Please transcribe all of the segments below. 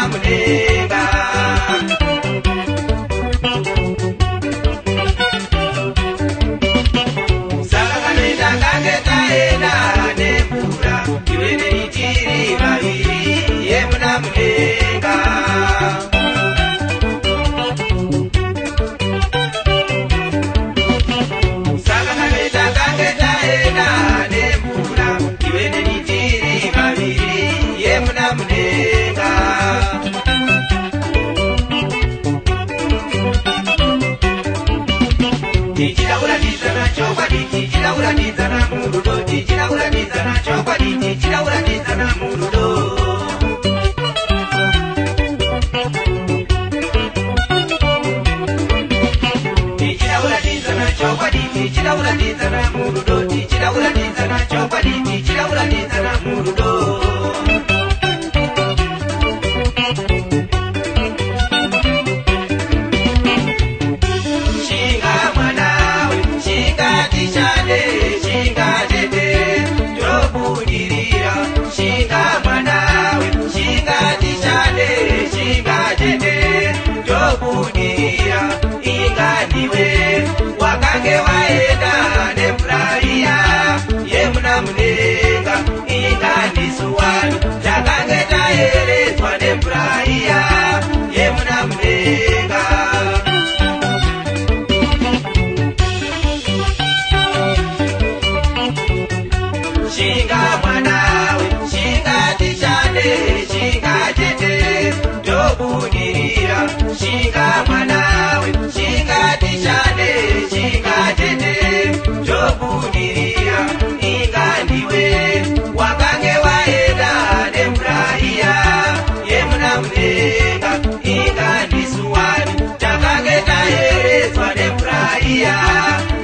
munamunenga saka kanoita kange taenda nemvura iwe neitiri vaviri yemunamunenga saka kanoita kange taenda nemvura iwe neitiri vaviri yemunamunenga tichida kuratidzana chokwadi tichida kuratidzana murudo tichida kuratidzana chokwadi tichida kuratidzana murudo tichida kuratidzana chokwadi tichida kuratidzana murudo tichida kuratidzana chokwadi tichida kuratidzana murudo wakange waenda nemvuraiya yemunamunenga inganisuwani takange taeredzwa nemvuraiya yemunamunenga shinga mwanawe shinga tishande shinga tete ndobudirira shinga mwanawe shinga tishande shinga tete ndobudirira ingandiwe wakange waenda nemvuraiya yemunamunenga ingandisuwani takange taeredzwa nemvuraiya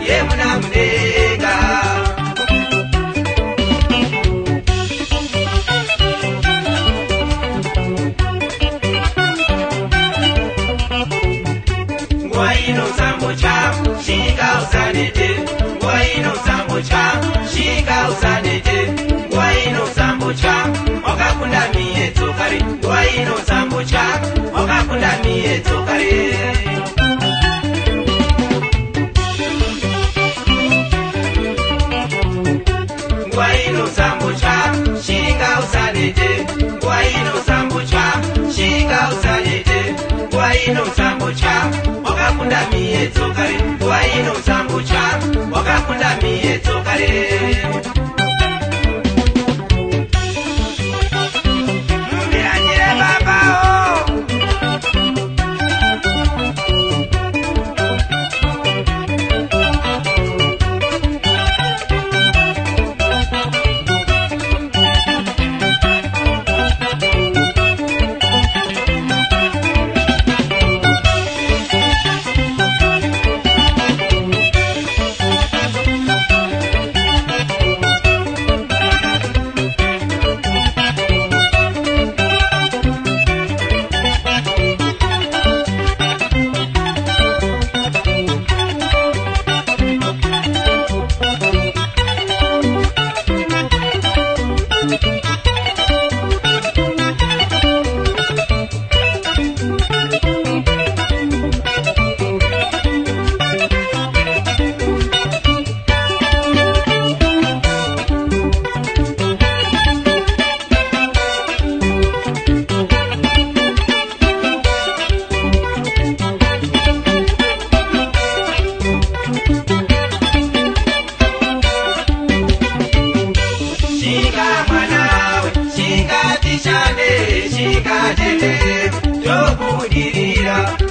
yemunamunenga shinga usanete waino sambocha shinga usanete waino sambocha wakakunda miye tsokare waino sambocha wakakunda miye tsokare waino sambocha shinga usanete waino sambocha shinga usanete waino sambocha wakakunda miye tsokare waino sambocha wakakunda miye tsokare mumiranyire babao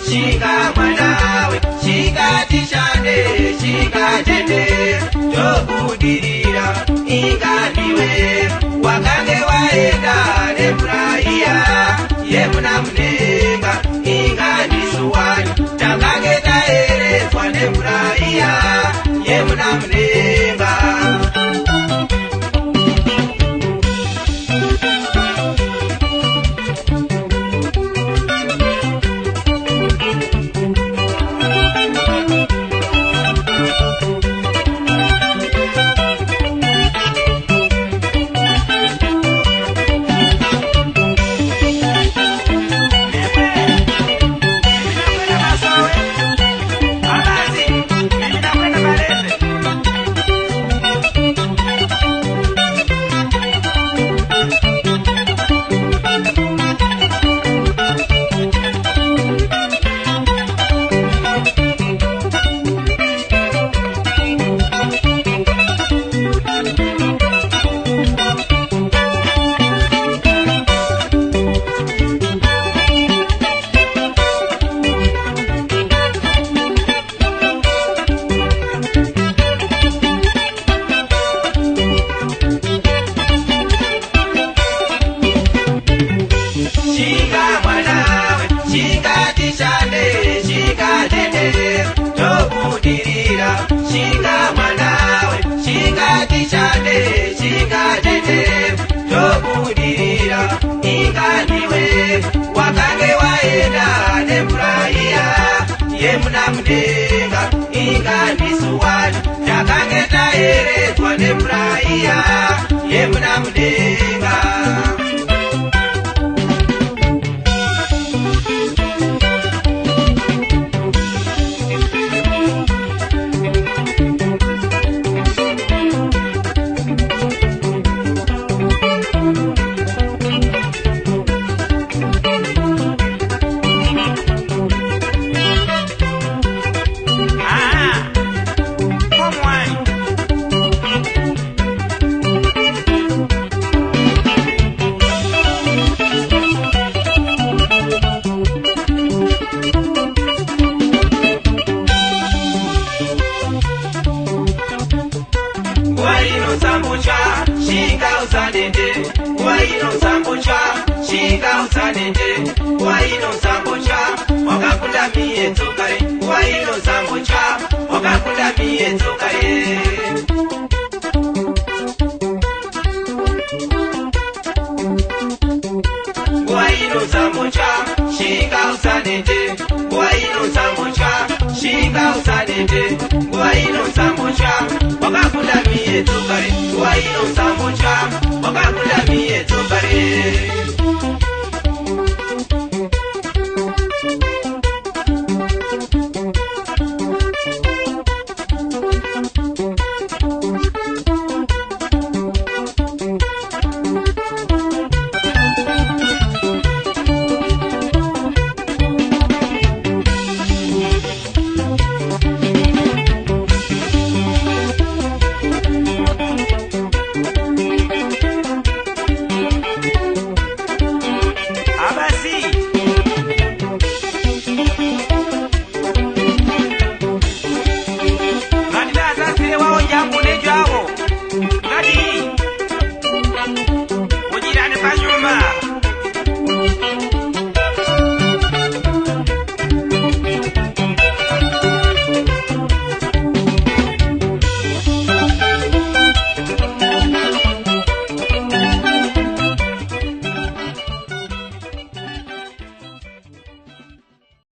shinga mwanawe shinga tishande shinga tete tobudirira inganiwe wakange waenda nemvuraiya yemunamunenga inganisuwani takange taeredzwa nemvuraiya yemunamunenga mwanawe shikatishane shikatete tobudirira shinga mwanawe shikatishane shikatete tobudirira inganiwe wakange waenda nefurahia yemunamudenga inganisuwani takange taeredzwa nefurahia yemunamudenga Waino sambucha, shinga usanende. Waino sambucha, shinga usanende. Waino sambucha, wakakunda mie tokare. Waino sambucha, wakakunda mie tokare. Waino sambucha, shinga usanende. Waino sambucha, shinga usanende. Waino sambucha, wakakunda mie tokare. Waino sambucha, wakakunda mie tokare.